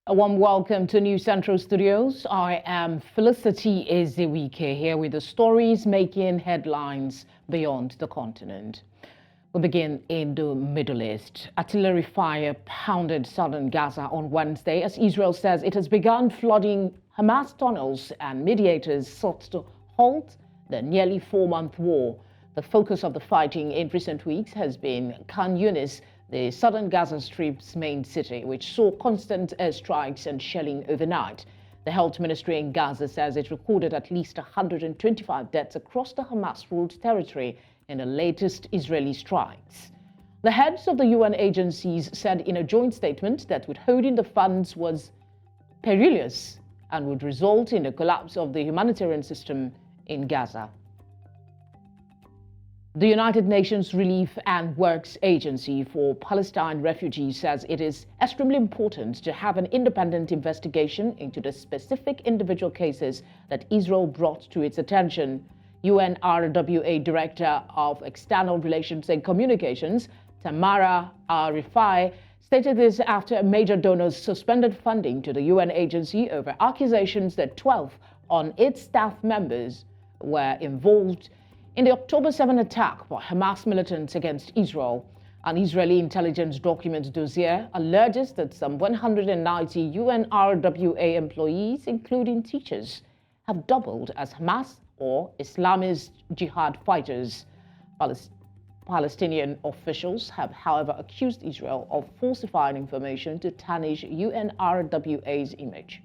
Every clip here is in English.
A warm welcome to New Central Studios. I am Felicity Ezewuike here with the stories making headlines beyond the continent. We begin in the Middle East. Artillery fire pounded southern Gaza on Wednesday as Israel says it has begun flooding Hamas tunnels and mediators sought to halt the nearly 4-month war. The focus of the fighting in recent weeks has been Khan Yunis, the southern Gaza Strip's main city, which saw constant airstrikes and shelling overnight. The health ministry in Gaza says it recorded at least 125 deaths across the Hamas-ruled territory in the latest Israeli strikes. The heads of the UN agencies said in a joint statement that withholding the funds was perilous and would result in the collapse of the humanitarian system in Gaza. The United Nations Relief and Works Agency for Palestine Refugees says it is extremely important to have an independent investigation into the specific individual cases that Israel brought to its attention. UNRWA Director of External Relations and Communications, Tamara Arifai, stated this after major donors suspended funding to the UN agency over accusations that 12 on its staff members were involved in the October 7 attack by Hamas militants against Israel. An Israeli intelligence document dossier alleges that some 190 UNRWA employees, including teachers, have doubled as Hamas or Islamist jihad fighters. Palestinian officials have, however, accused Israel of falsifying information to tarnish UNRWA's image.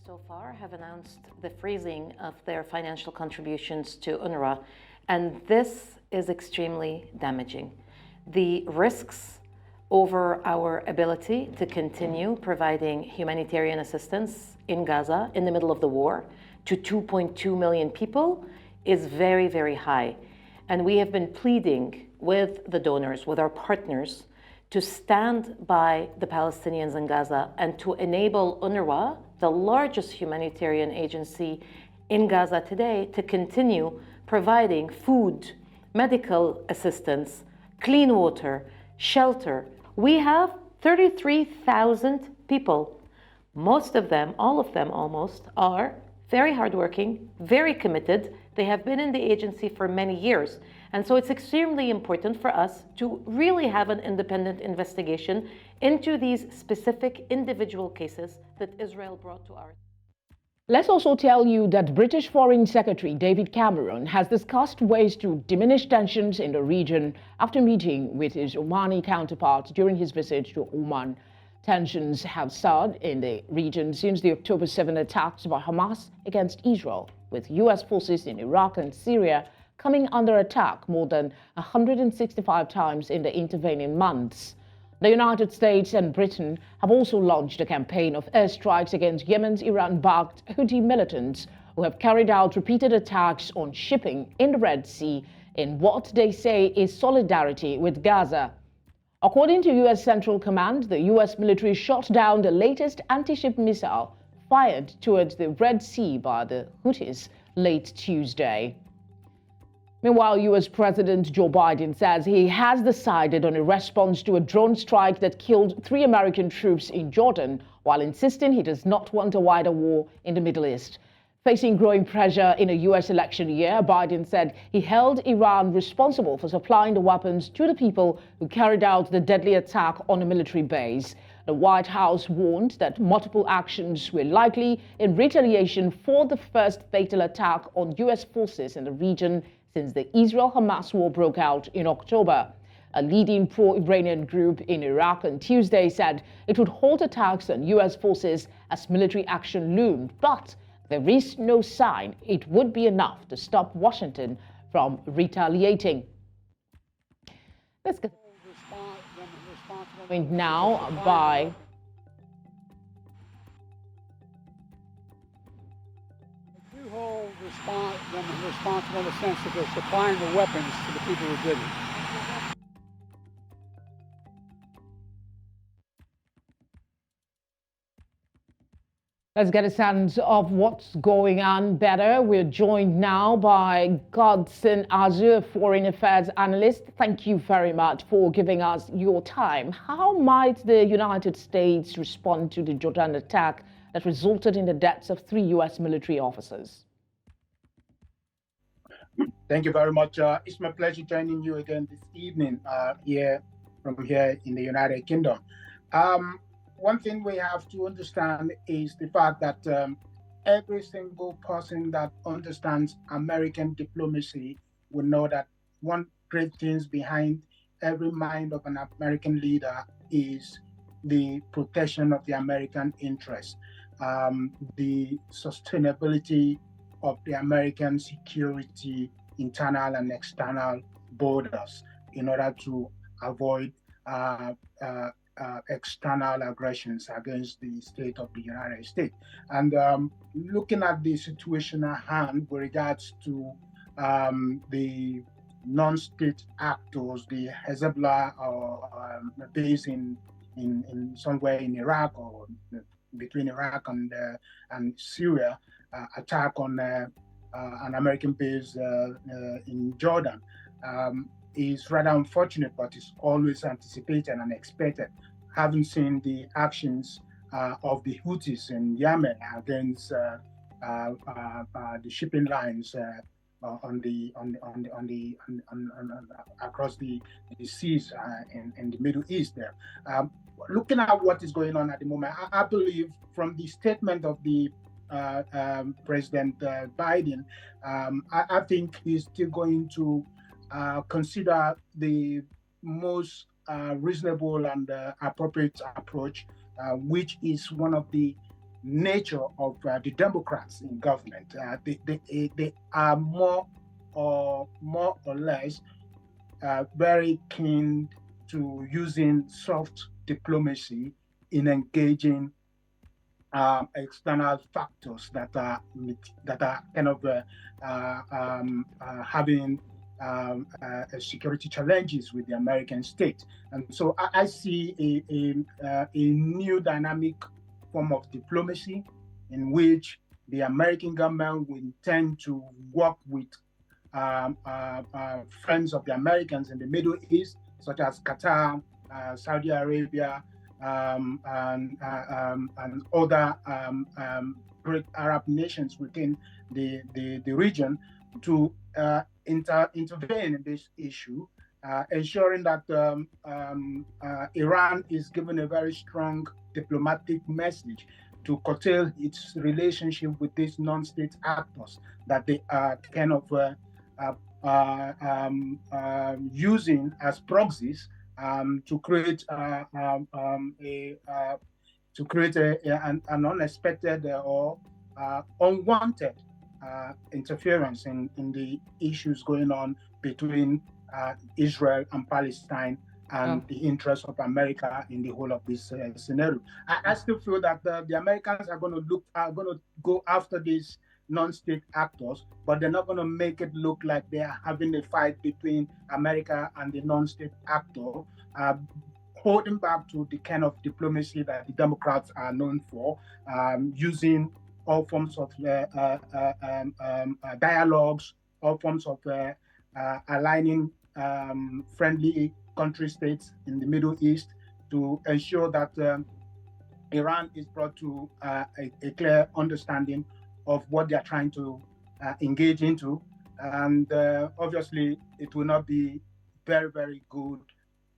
So far have announced the freezing of their financial contributions to UNRWA, and this is extremely damaging. The risks over our ability to continue providing humanitarian assistance in Gaza in the middle of the war to 2.2 million people is very, very high. And we have been pleading with the donors, with our partners, to stand by the Palestinians in Gaza and to enable UNRWA, the largest humanitarian agency in Gaza today, to continue providing food, medical assistance, clean water, shelter. We have 33,000 people. Most of them, all of them almost, are very hardworking, very committed. They have been in the agency for many years. And so it's extremely important for us to really have an independent investigation into these specific individual cases that Israel brought to our. Let's also tell you that British Foreign Secretary David Cameron has discussed ways to diminish tensions in the region after meeting with his Omani counterpart during his visit to Oman. Tensions have soared in the region since the October 7 attacks by Hamas against Israel, with U.S. forces in Iraq and Syria coming under attack more than 165 times in the intervening months. The United States and Britain have also launched a campaign of airstrikes against Yemen's Iran-backed Houthi militants who have carried out repeated attacks on shipping in the Red Sea in what they say is solidarity with Gaza. According to U.S. Central Command, the U.S. military shot down the latest anti-ship missile fired towards the Red Sea by the Houthis late Tuesday. Meanwhile, U.S. President Joe Biden says he has decided on a response to a drone strike that killed 3 American troops in Jordan, while insisting he does not want a wider war in the Middle East. Facing growing pressure in a U.S. election year, Biden said he held Iran responsible for supplying the weapons to the people who carried out the deadly attack on a military base. The White House warned that multiple actions were likely in retaliation for the first fatal attack on U.S. forces in the region since the Israel-Hamas war broke out in October. A leading pro-Iranian group in Iraq on Tuesday said it would halt attacks on U.S. forces as military action loomed, but there is no sign it would be enough to stop Washington from retaliating. Let's get now by hold them responsible in the sense that they're supplying the weapons to the people who did it. Let's get a sense of what's going on better. We're joined now by Godson, a foreign affairs analyst. Thank you very much for giving us your time. How might the United States respond to the Jordan attack that resulted in the deaths of 3 U.S. military officers? Thank you very much. It's my pleasure joining you again this evening here in the United Kingdom. One thing we have to understand is the fact that every single person that understands American diplomacy will know that one great thing behind every mind of an American leader is the protection of the American interest, the sustainability of the American security, internal and external borders, in order to avoid external aggressions against the state of the United States. And looking at the situation at hand with regards to the non-state actors, the Hezbollah based in somewhere in Iraq or between Iraq and Syria, attack on an American base in Jordan, is rather unfortunate, but it's always anticipated and expected. Having seen the actions of the Houthis in Yemen against the shipping lines across the seas in the Middle East there. Looking at what is going on at the moment, I believe from the statement of the President Biden, I think he's still going to consider the most reasonable and appropriate approach, which is one of the nature of the Democrats in government. They are more or less very keen to using soft diplomacy in engaging external factors that are kind of having security challenges with the American state. And so I see a new dynamic form of diplomacy in which the American government will intend to work with friends of the Americans in the Middle East, such as Qatar, Saudi Arabia, and other great Arab nations within the region, to intervene in this issue, ensuring that Iran is given a very strong diplomatic message to curtail its relationship with these non-state actors that they are kind of using as proxies to create an unexpected or unwanted interference in the issues going on between Israel and Palestine and the interests of America in the whole of this scenario. I still feel that the Americans are going to go after these non-state actors, but they're not going to make it look like they are having a fight between America and the non-state actor, holding back to the kind of diplomacy that the Democrats are known for, using all forms of dialogues, all forms of aligning friendly country states in the Middle East to ensure that Iran is brought to a clear understanding of what they are trying to engage into. And obviously, it will not be very, very good,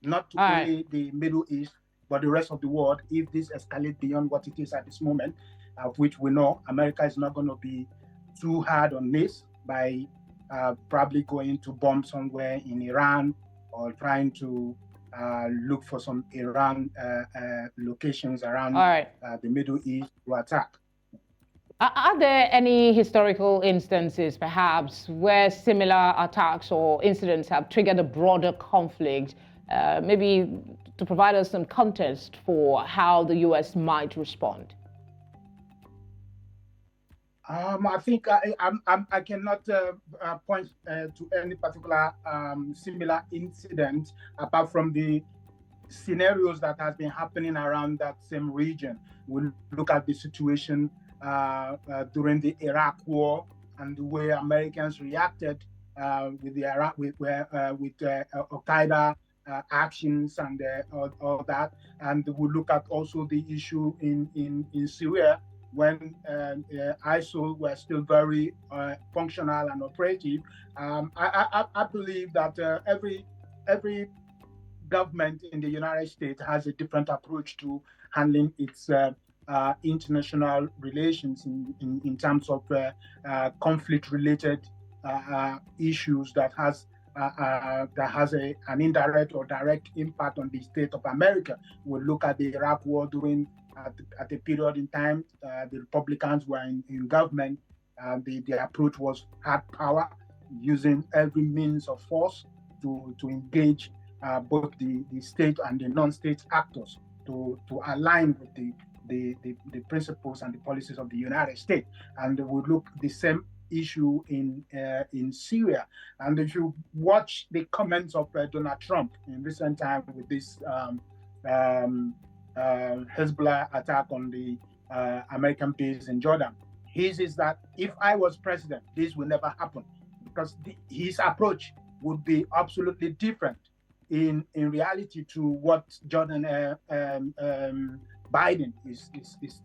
not to only the Middle East, but the rest of the world, if this escalates beyond what it is at this moment, of which we know America is not going to be too hard on this by probably going to bomb somewhere in Iran or trying to look for some Iran locations around the Middle East to attack. Are there any historical instances, perhaps, where similar attacks or incidents have triggered a broader conflict, maybe to provide us some context for how the U.S. might respond? I think I cannot point to any particular similar incident apart from the scenarios that has been happening around that same region. We look at the situation during the Iraq War and the way Americans reacted with the Iraq with Al Qaeda actions and all that, and we look at also the issue in Syria when ISIL were still very functional and operative. I believe that every government in the United States has a different approach to handling its international relations in terms of conflict-related issues that has an indirect or direct impact on the state of America. We look at the Iraq War during at a period in time, the Republicans were in government. The approach was hard power, using every means of force to engage both the state and the non-state actors to align with the principles and the policies of the United States. And we look the same issue in Syria. And if you watch the comments of Donald Trump in recent time with this Hezbollah attack on the American base in Jordan, his is that if I was president, this will never happen, because his approach would be absolutely different in reality to what Jordan Biden is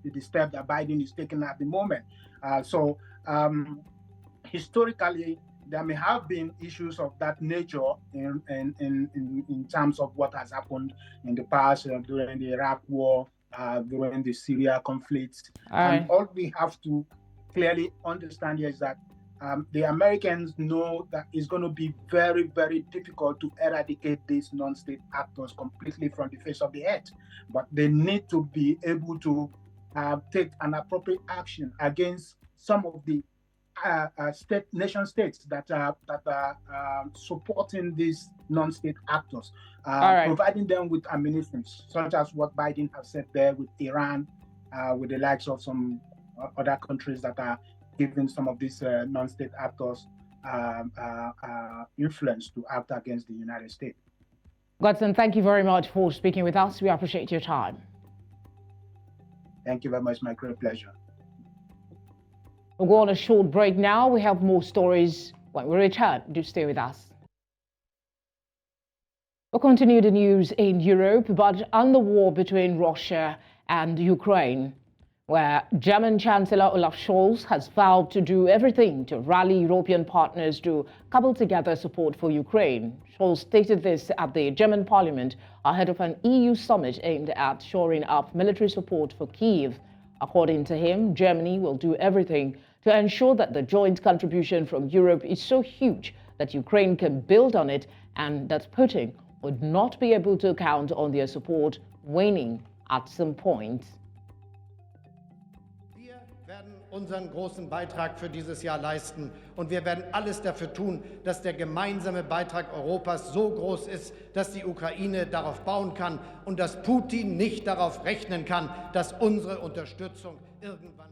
the step that Biden is taking at the moment. Historically, there may have been issues of that nature in terms of what has happened in the past during the Iraq War, during the Syria conflicts. And all we have to clearly understand here is that the Americans know that it's going to be very, very difficult to eradicate these non-state actors completely from the face of the earth. But they need to be able to take an appropriate action against some of the nation states that are supporting these non-state actors, providing them with ammunition, such as what Biden has said there with Iran, with the likes of some other countries that are giving some of these non-state actors influence to act against the United States. Godson, thank you very much for speaking with us. We appreciate your time. Thank you very much. My great pleasure. We'll go on a short break now. We have more stories when we return. Do stay with us. We'll continue the news in Europe, but on the war between Russia and Ukraine, where German Chancellor Olaf Scholz has vowed to do everything to rally European partners to cobble together support for Ukraine. Scholz stated this at the German parliament ahead of an EU summit aimed at shoring up military support for Kyiv. According to him, Germany will do everything to ensure that the joint contribution from Europe is so huge that Ukraine can build on it and that Putin would not be able to count on their support waning at some point. Wir werden unseren großen Beitrag für dieses Jahr leisten und wir werden alles dafür tun, dass der gemeinsame Beitrag Europas so groß ist, dass die Ukraine darauf bauen kann und dass Putin nicht darauf rechnen kann, dass unsere Unterstützung irgendwann.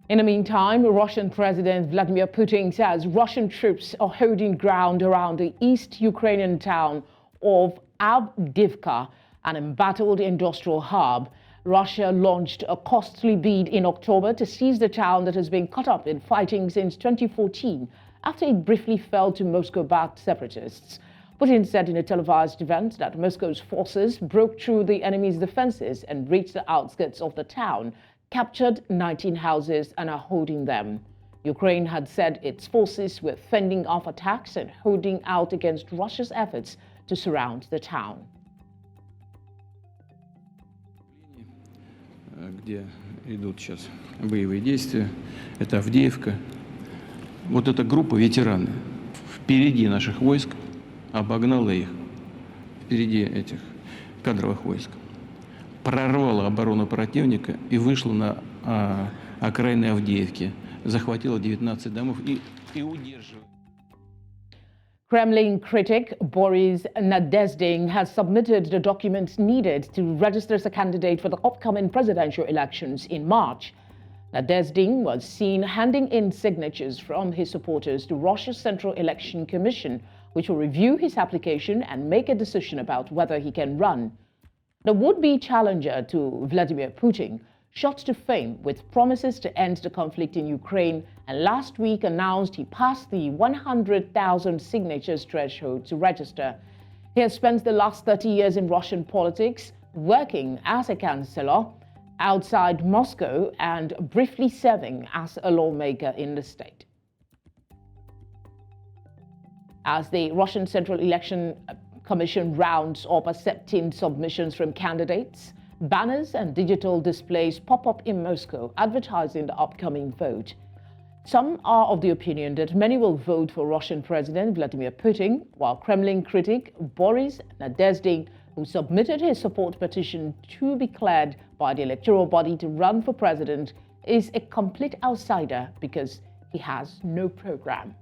In the meantime, Russian President Vladimir Putin says Russian troops are holding ground around the East Ukrainian town of Avdiivka, an embattled industrial hub. Russia launched a costly bid in October to seize the town that has been caught up in fighting since 2014 after it briefly fell to Moscow-backed separatists. Putin said in a televised event that Moscow's forces broke through the enemy's defenses and reached the outskirts of the town, captured 19 houses and are holding them. Ukraine had said its forces were fending off attacks and holding out against Russia's efforts to surround the town. Где идут сейчас боевые действия, это Авдеевка. Вот эта группа ветераны впереди наших войск обогнала их, впереди этих кадровых войск, прорвала оборону противника и вышла на окраины Авдеевки, захватила 19 домов и удерживает. Kremlin critic Boris Nadezhdin has submitted the documents needed to register as a candidate for the upcoming presidential elections in March. Nadezhdin was seen handing in signatures from his supporters to Russia's Central Election Commission, which will review his application and make a decision about whether he can run. The would-be challenger to Vladimir Putin shot to fame with promises to end the conflict in Ukraine, and last week announced he passed the 100,000 signatures threshold to register. He has spent the last 30 years in Russian politics, working as a councillor outside Moscow and briefly serving as a lawmaker in the state. As the Russian Central Election Commission rounds up accepting submissions from candidates, banners and digital displays pop up in Moscow advertising the upcoming vote. Some are of the opinion that many will vote for Russian President Vladimir Putin, while Kremlin critic Boris Nadezhdin, who submitted his support petition to be cleared by the electoral body to run for president, is a complete outsider because he has no program.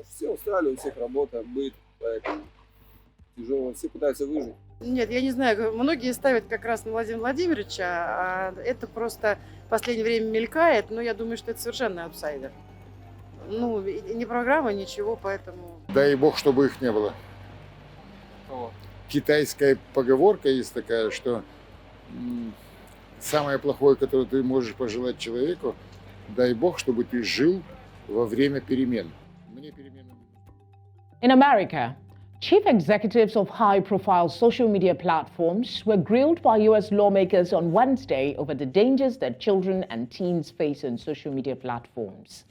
Все устраивали, у всех работа, быт, поэтому тяжело, все пытаются выжить. Нет, я не знаю, многие ставят как раз на Владимира Владимировича, а это просто в последнее время мелькает, но я думаю, что это совершенно аутсайдер. Ну, ни программа, ничего, поэтому... Дай бог, чтобы их не было. Китайская поговорка есть такая, что самое плохое, которое ты можешь пожелать человеку, дай бог, чтобы ты жил во время перемен. In America, chief executives of high-profile social media platforms were grilled by U.S. lawmakers on Wednesday over the dangers that children and teens face on social media platforms.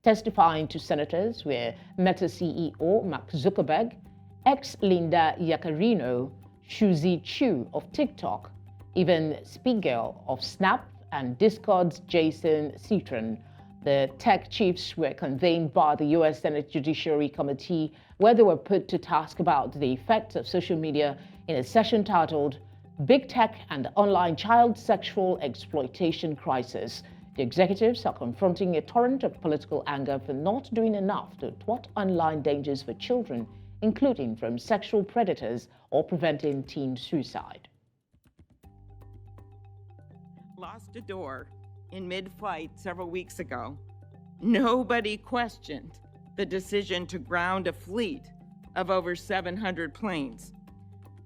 Testifying to senators were Meta CEO Mark Zuckerberg, ex-Linda Yaccarino, Shuzi Chu of TikTok, even Spiegel of Snap, and Discord's Jason Citron. The tech chiefs were convened by the U.S. Senate Judiciary Committee, where they were put to task about the effects of social media in a session titled Big Tech and the Online Child Sexual Exploitation Crisis. The executives are confronting a torrent of political anger for not doing enough to thwart online dangers for children, including from sexual predators, or preventing teen suicide. Lost a door in mid-flight several weeks ago. Nobody questioned the decision to ground a fleet of over 700 planes.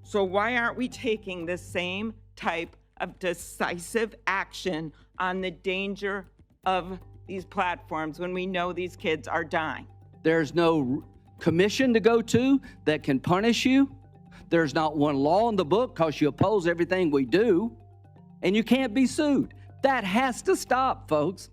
So why aren't we taking the same type of decisive action on the danger of these platforms when we know these kids are dying? There's no commission to go to that can punish you. There's not one law in the book because you oppose everything we do, and you can't be sued. That has to stop, folks.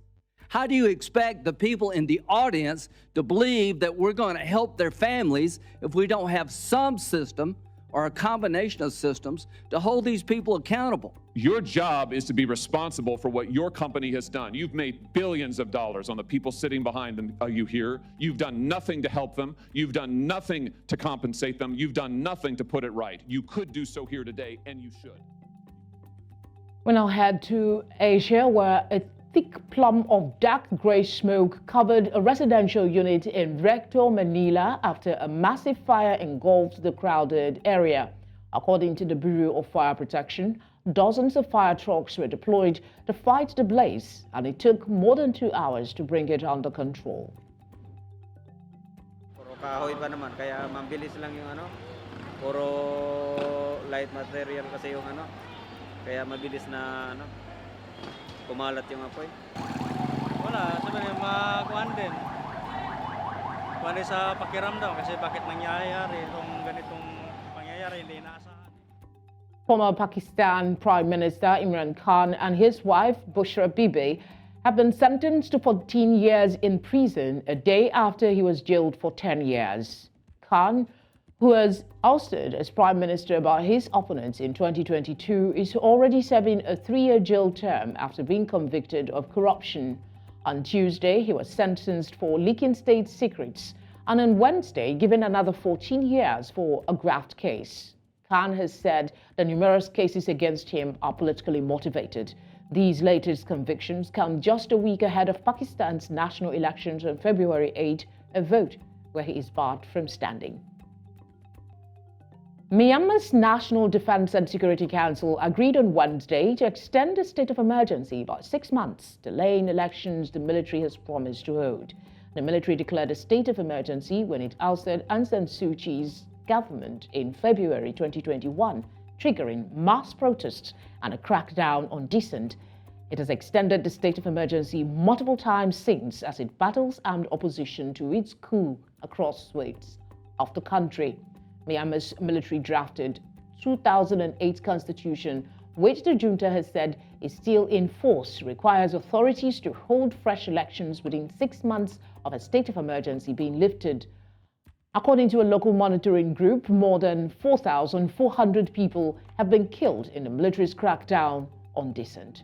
How do you expect the people in the audience to believe that we're going to help their families if we don't have some system or a combination of systems to hold these people accountable? Your job is to be responsible for what your company has done. You've made billions of dollars on the people sitting behind them, you here. You've done nothing to help them. You've done nothing to compensate them. You've done nothing to put it right. You could do so here today, and you should. We now head to Asia, where a thick plume of dark gray smoke covered a residential unit in Recto, Manila, after a massive fire engulfed the crowded area. According to the Bureau of Fire Protection, dozens of fire trucks were deployed to fight the blaze, and it took more than 2 hours to bring it under control. Puro kahoy pa naman, kaya mabilis lang yung puro light material kasi yung kaya mabilis na kumalat yung apoy. Wala, sabi makuhan din. Kuhan din sa pakiramdam kasi bakit nangyayari itong ganitong pangyayari hindi inaasahan. Former Pakistan Prime Minister Imran Khan and his wife Bushra Bibi have been sentenced to 14 years in prison a day after he was jailed for 10 years. Khan, who was ousted as Prime Minister by his opponents in 2022, is already serving a 3-year jail term after being convicted of corruption. On Tuesday, he was sentenced for leaking state secrets, and on Wednesday, given another 14 years for a graft case. Khan has said the numerous cases against him are politically motivated. These latest convictions come just a week ahead of Pakistan's national elections on February 8, a vote where he is barred from standing. Myanmar's National Defense and Security Council agreed on Wednesday to extend the state of emergency by 6 months, delaying elections the military has promised to hold. The military declared a state of emergency when it ousted Aung San Suu Kyi's government in February 2021, triggering mass protests and a crackdown on dissent. It has extended the state of emergency multiple times since as it battles armed opposition to its coup across swathes of the country. Myanmar's military drafted 2008 constitution, which the junta has said is still in force, requires authorities to hold fresh elections within 6 months of a state of emergency being lifted. According to a local monitoring group, more than 4,400 people have been killed in the military's crackdown on dissent.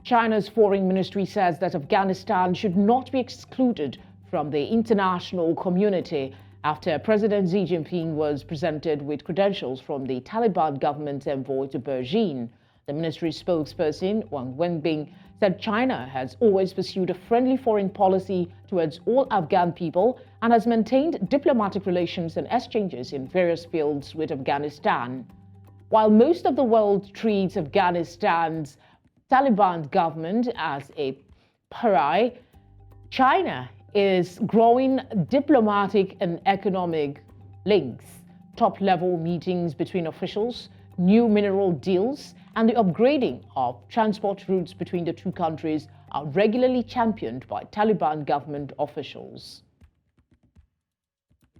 China's foreign ministry says that Afghanistan should not be excluded from the international community after President Xi Jinping was presented with credentials from the Taliban government's envoy to Beijing. The ministry's spokesperson, Wang Wenbin, said China has always pursued a friendly foreign policy towards all Afghan people and has maintained diplomatic relations and exchanges in various fields with Afghanistan. While most of the world treats Afghanistan's Taliban government as a pariah, China is growing diplomatic and economic links, top-level meetings between officials, new mineral deals, and the upgrading of transport routes between the two countries are regularly championed by Taliban government officials.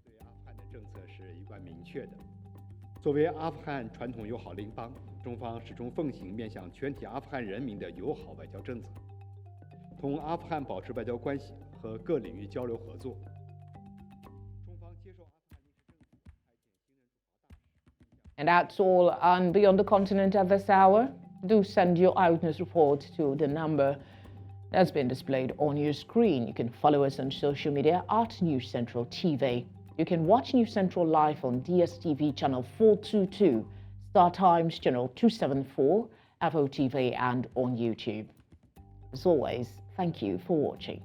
对阿富汗的政策是一贯明确的。作为阿富汗传统友好邻邦，中方始终奉行面向全体阿富汗人民的友好外交政策，同阿富汗保持外交关系和各领域交流合作。中方接受阿富汗历史政府派遣新任驻华大使。 And that's all on Beyond the Continent at this hour. Do send your eyewitness report to the number that's been displayed on your screen. You can follow us on social media at News Central TV. You can watch News Central live on DSTV channel 422, Star Times channel 274, Apple TV, and on YouTube. As always, thank you for watching.